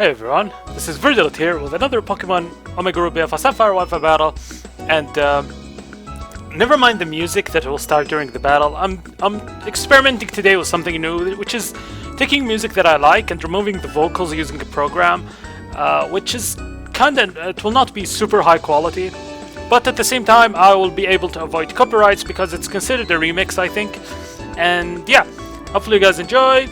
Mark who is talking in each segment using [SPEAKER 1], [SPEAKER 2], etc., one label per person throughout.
[SPEAKER 1] Hey everyone, this is Virgil here with another Pokemon Omega Ruby Alpha Sapphire Wi-Fi battle, and never mind the music that will start during the battle. I'm experimenting today with something new, which is taking music that I like and removing the vocals using a program, which is it will not be super high quality, but at the same time I will be able to avoid copyrights because it's considered a remix, I think. And yeah, hopefully you guys enjoyed.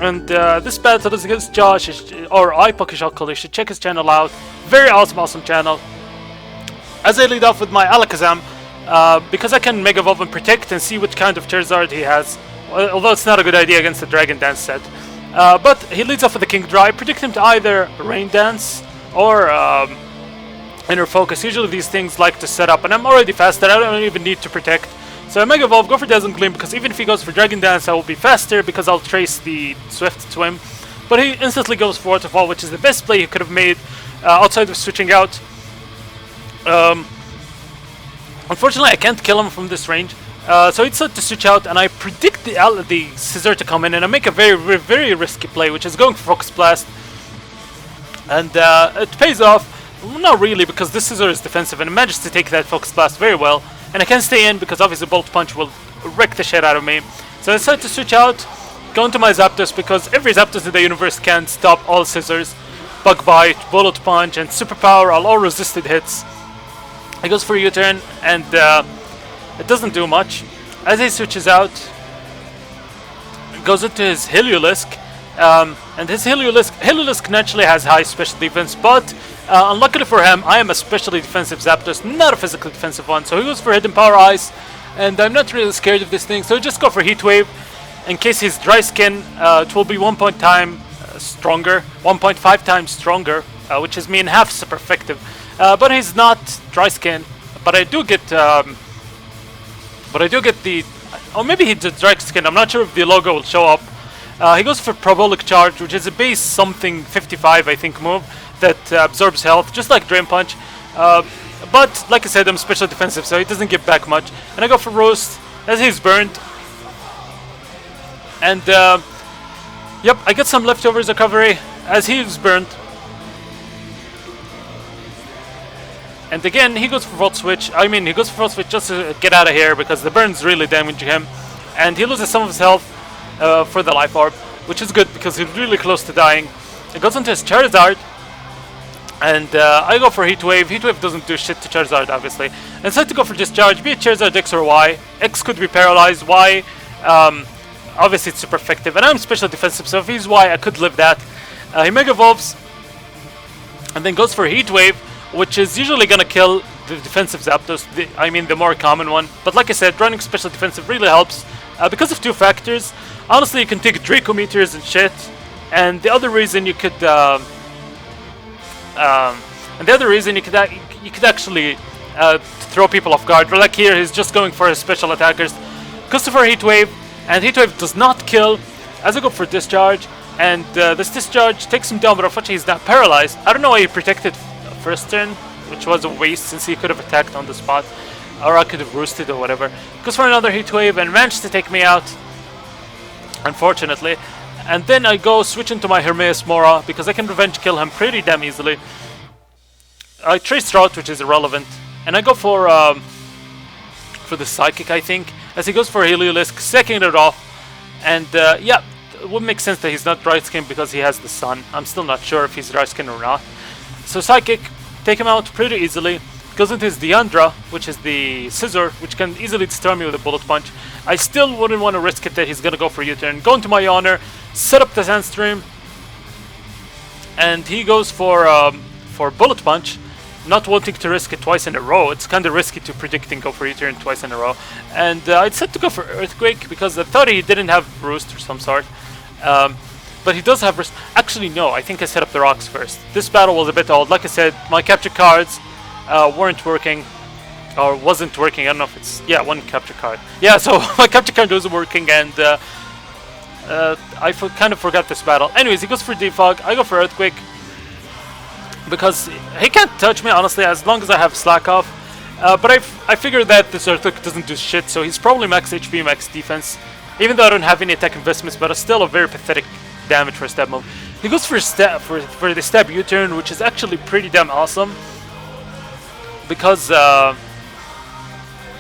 [SPEAKER 1] And this battle is against Josh, or iPokeshockle. You should check his channel out. Very awesome channel. As I lead off with my Alakazam, because I can Mega Evolve and Protect and see which kind of Charizard he has, although it's not a good idea against the Dragon Dance set. But he leads off with the Kingdra. I predict him to either Rain Dance or Inner Focus. Usually these things like to set up, and I'm already faster. I don't even need to Protect. So I Mega Evolve, go for Dazzling Gleam, because even if he goes for Dragon Dance, I will be faster because I'll trace the Swift to him. But he instantly goes for Waterfall, which is the best play he could have made outside of switching out. Unfortunately, I can't kill him from this range. So he decided to switch out, and I predict the Scissor to come in, and I make a very risky play, which is going for Focus Blast. And it pays off. Not really, because this Scissor is defensive, and it manages to take that Focus Blast very well. And I can stay in because obviously Bolt Punch will wreck the shit out of me. So I decided to switch out, go into my Zapdos, because every Zapdos in the universe can stop all Scissors, Bug Bite, Bullet Punch, and Superpower are all resisted hits. He goes for a U-turn, and it doesn't do much. As he switches out, goes into his Heliolisk, and his Heliolisk naturally has high special defense, but unluckily for him, I am a specially defensive Zapdos, not a physically defensive one. So he goes for Hidden Power Ice, and I'm not really scared of this thing, so I just go for Heat Wave. In case he's Dry Skin, it will be 1.5 times stronger, which is mean half super effective. But he's not Dry Skin, but I do get the, or maybe he did Dry Skin, I'm not sure if the logo will show up. He goes for Parabolic Charge, which is a base something 55, I think, move that absorbs health, just like Drain Punch. But, like I said, I'm special defensive, so he doesn't give back much. And I go for Roast, as he's burned. And, yep, I get some leftovers recovery, as he's burned. And again, he goes for Volt Switch. I mean, he goes for Volt Switch just to get out of here, because the burn's really damaging him. And he loses some of his health for the Life Orb, which is good, because he's really close to dying. It goes into his Charizard. And I go for Heat Wave. Heat Wave doesn't do shit to Charizard, obviously. And decide to go for Discharge, be it Charizard X or Y. X could be paralyzed. Y, obviously it's super effective. And I'm special defensive, so if he's Y, I could live that. He Mega Evolves, and then goes for Heat Wave, which is usually gonna kill the defensive Zapdos. The more common one. But like I said, running special defensive really helps because of two factors. Honestly, you can take Draco Meters and shit. And the other reason you could. You could actually throw people off guard. Like here, he's just going for his special attackers. Goes for Heat Wave, and Heat Wave does not kill. As I go for Discharge, and this Discharge takes him down, but unfortunately he's not paralyzed. I don't know why he protected first turn, which was a waste since he could have attacked on the spot, or I could have roosted or whatever. Goes for another Heat Wave and managed to take me out, unfortunately. And then I go switch into my Hermes Mora, because I can revenge kill him pretty damn easily. I trace Route, which is irrelevant, and I go for the Psychic, I think, as he goes for Heliolisk, second it off. And yeah, it would make sense that he's not Dry Skin because he has the Sun. I'm still not sure if he's Dry Skin or not. So Psychic, take him out pretty easily. Goes into his Deandra, which is the Scissor, which can easily destroy me with a Bullet Punch. I still wouldn't want to risk it that he's gonna go for U-turn. Go into my Honor, set up the Sandstream, and he goes for Bullet Punch, not wanting to risk it twice in a row. It's kind of risky to predict and go for U-turn twice in a row. And I decided to go for Earthquake because I thought he didn't have Roost or some sort. But he does have Roost. Actually, no, I think I set up the rocks first. This battle was a bit old. Like I said, my capture cards weren't working, or wasn't working. I don't know if it's, yeah, one capture card. Yeah, so my capture card wasn't working, and I kind of forgot this battle. Anyways, he goes for Defog, I go for Earthquake, because he can't touch me, honestly, as long as I have Slack off. But I figure that this Earthquake doesn't do shit, so he's probably max HP, max defense. Even though I don't have any attack investments, but it's still a very pathetic damage for a step move. He goes for the stab U-turn, which is actually pretty damn awesome. Because I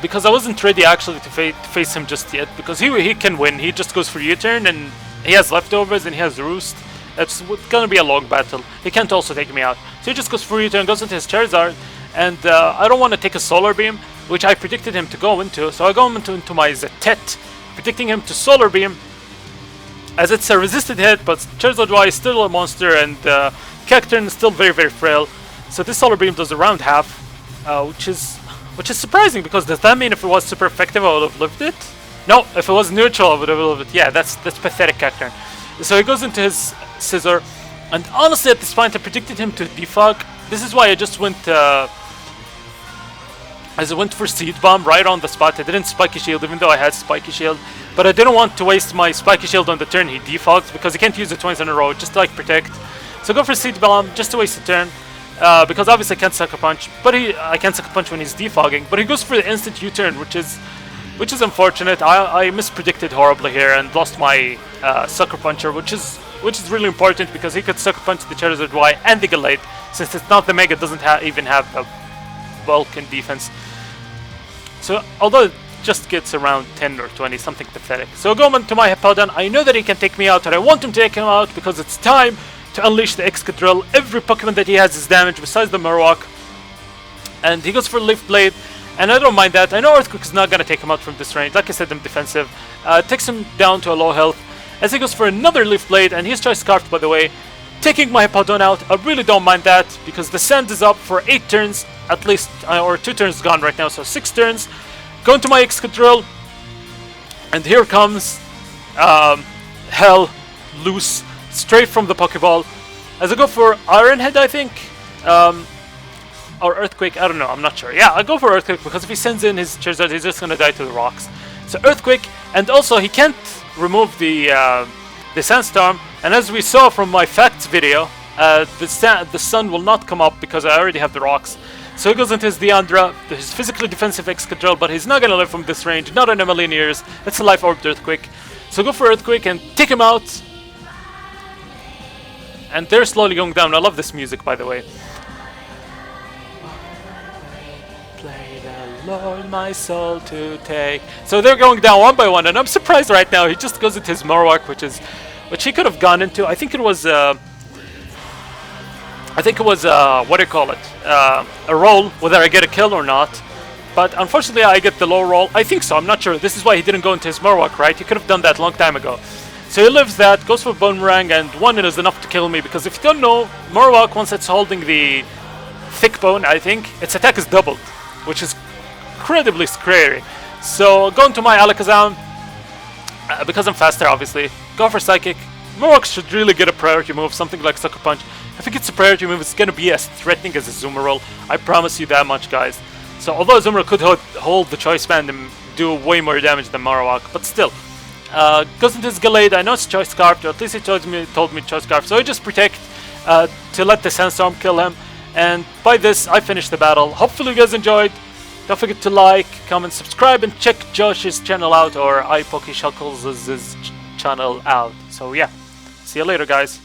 [SPEAKER 1] wasn't ready actually to face him just yet. Because he can win. He just goes for U-turn and he has leftovers and he has Roost. It's gonna be a long battle. He can't also take me out. So he just goes for U-turn, goes into his Charizard. And I don't want to take a Solar Beam, which I predicted him to go into. So I go into my Zetet, predicting him to Solar Beam. As it's a resisted hit, but Charizard Y is still a monster, and Cacturne is still very, very frail. So this Solar Beam does around half, which is surprising, because does that mean if it was super effective I would have lived it? No, if it was neutral I would have lived it. Yeah, that's pathetic, Cacturne. So he goes into his Scissor, and honestly at this point I predicted him to defog. This is why I just went as I went for Seed Bomb right on the spot. I didn't Spiky Shield, even though I had Spiky Shield. But I didn't want to waste my Spiky Shield on the turn he defogged, because he can't use it twice in a row, just to like protect. So go for Seed Bomb, just to waste a turn. Because obviously I can't Sucker Punch, but I can't Sucker Punch when he's defogging. But he goes for the instant U-turn, which is unfortunate. I mispredicted horribly here and lost my Sucker Puncher, which is really important, because he could Sucker Punch the Charizard Y and the Gallade, since it's not the Mega, doesn't even have a bulk in defense. So although it just gets around 10 or 20, something pathetic. So I go into my Hippowdon. I know that he can take me out, and I want him to take him out because it's time to unleash the Excadrill. Every Pokemon that he has is damaged besides the Marowak. And he goes for Leaf Blade, and I don't mind that. I know Earthquake is not going to take him out from this range. Like I said, I'm defensive. Takes him down to a low health. As he goes for another Leaf Blade, and he's Choice Scarfed, by the way, taking my Hippowdon out. I really don't mind that, because the Sand is up for 8 turns, at least, or 2 turns gone right now, so 6 turns. Go into my Excadrill, and here comes Hell Loose, straight from the Pokeball. As I go for Iron Head, I think, or Earthquake, I don't know, I'm not sure. Yeah, I'll go for Earthquake, because if he sends in his Charizard, he's just gonna die to the rocks. So Earthquake, and also he can't remove the Sandstorm, and as we saw from my facts video, the sun will not come up because I already have the rocks. So he goes into his Deandra, his physically defensive Excadrill, but he's not gonna live from this range, not in a million years. It's a Life Orbed Earthquake. So go for Earthquake and take him out. And they're slowly going down. I love this music, by the way. Play the Lord my soul to take. So they're going down one by one, and I'm surprised right now. He just goes into his Marowak, which he could have gone into. I think it was what do you call it? A roll, whether I get a kill or not. But unfortunately I get the low roll. I think so, I'm not sure. This is why he didn't go into his Marowak, right? He could have done that a long time ago. So he lives that, goes for Boomerang, and 1 is enough to kill me, because if you don't know, Marowak, once it's holding the Thick Bone, I think, its attack is doubled, which is incredibly scary. So go into my Alakazam, because I'm faster, obviously. Go for Psychic. Marowak should really get a priority move, something like Sucker Punch. If it gets a priority move, it's gonna be as threatening as a Zoomerol. I promise you that much, guys. So although Zoomerol could hold the Choice Band and do way more damage than Marowak, but still. Goes into his Gallade. I know it's Choice Scarf, or at least he told me Choice Scarf. So I just protect to let the Sandstorm kill him. And by this, I finished the battle. Hopefully you guys enjoyed. Don't forget to like, comment, subscribe, and check Josh's channel out, or iPokeshuckles' channel out. So yeah, see you later, guys.